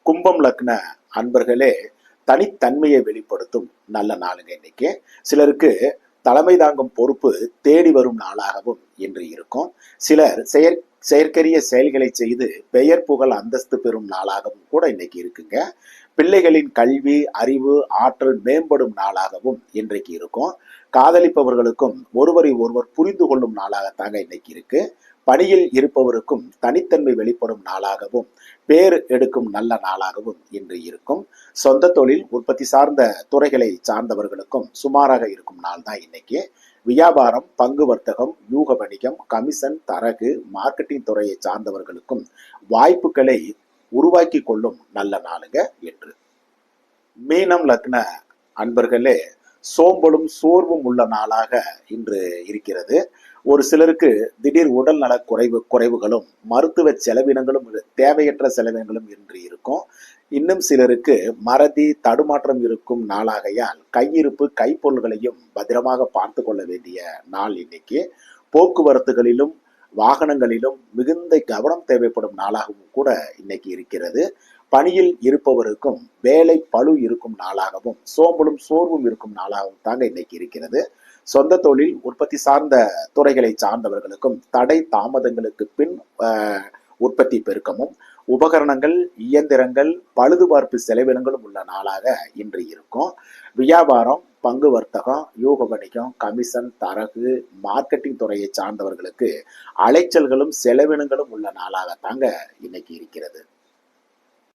கும்பம் லக்ன அன்பர்களே, தனித்தன்மையை வெளிப்படுத்தும் நல்ல நாளுங்க இன்னைக்கு. சிலருக்கு தலைமை தாங்கும் பொறுப்பு தேடி வரும் நாளாகவும் இன்று இருக்கும். சிலர் செயற்கரிய செயல்களை செய்து பெயர் புகழ் அந்தஸ்து பெறும் நாளாகவும் கூட இன்னைக்கு இருக்குங்க. பிள்ளைகளின் கல்வி அறிவு ஆற்றல் மேம்படும் நாளாகவும் இன்றைக்கு இருக்கும். காதலிப்பவர்களுக்கும் ஒருவரை ஒருவர் புரிந்து கொள்ளும் நாளாகத்தாங்க இன்னைக்கு இருக்கு. பணியில் இருப்பவருக்கும் தனித்தன்மை வெளிப்படும் நாளாகவும் பேர் எடுக்கும் நல்ல நாளாகவும் இன்று இருக்கும். சொந்த தொழில் உற்பத்தி சார்ந்த துறைகளை சார்ந்தவர்களுக்கும் சுமாராக இருக்கும் நாள் தான் இன்னைக்கு. வியாபாரம் பங்கு வர்த்தகம் யூக வணிகம் கமிஷன் தரகு மார்க்கெட்டிங் துறையை சார்ந்தவர்களுக்கும் வாய்ப்புகளை உருவாக்கி கொள்ளும் நல்ல நாளுங்க என்று. மீனம் லக்ன அன்பர்களே, சோம்பலும் சோர்வும் உள்ள நாளாக இன்று இருக்கிறது. ஒரு சிலருக்கு திடீர் உடல் நல குறைவுகளும் மருத்துவ செலவினங்களும் தேவையற்ற செலவினங்களும் இன்று இருக்கும். இன்னும் சிலருக்கு மறதி தடுமாற்றம் இருக்கும் நாளாகையால் கையிருப்பு கைப்பொருள்களையும் பத்திரமாக பார்த்து கொள்ள வேண்டிய நாள் இன்னைக்கு. போக்குவரத்துகளிலும் வாகனங்களிலும் மிகுந்த கவனம் தேவைப்படும் நாளாகவும் கூட இன்னைக்கு இருக்கிறது. பணியில் இருப்பவருக்கும் வேலை பளு இருக்கும் நாளாகவும் சோம்பலும் சோர்வும் இருக்கும் நாளாகவும் தாங்க இன்னைக்கு இருக்கிறது. சொந்த தொழில் உற்பத்தி சார்ந்த துறைகளை சார்ந்தவர்களுக்கும் தடை தாமதங்களுக்கு பின் உற்பத்தி பெருக்கமும் உபகரணங்கள் இயந்திரங்கள் பழுதுபார்ப்பு செலவினங்களும் உள்ள நாளாக இன்று இருக்கும். வியாபாரம் பங்கு வர்த்தகம் யூக வணிகம் கமிஷன் தரகு மார்க்கெட்டிங் துறையை சார்ந்தவர்களுக்கு அலைச்சல்களும் செலவினங்களும் உள்ள நாளாக தாங்க இன்னைக்கு இருக்கிறது.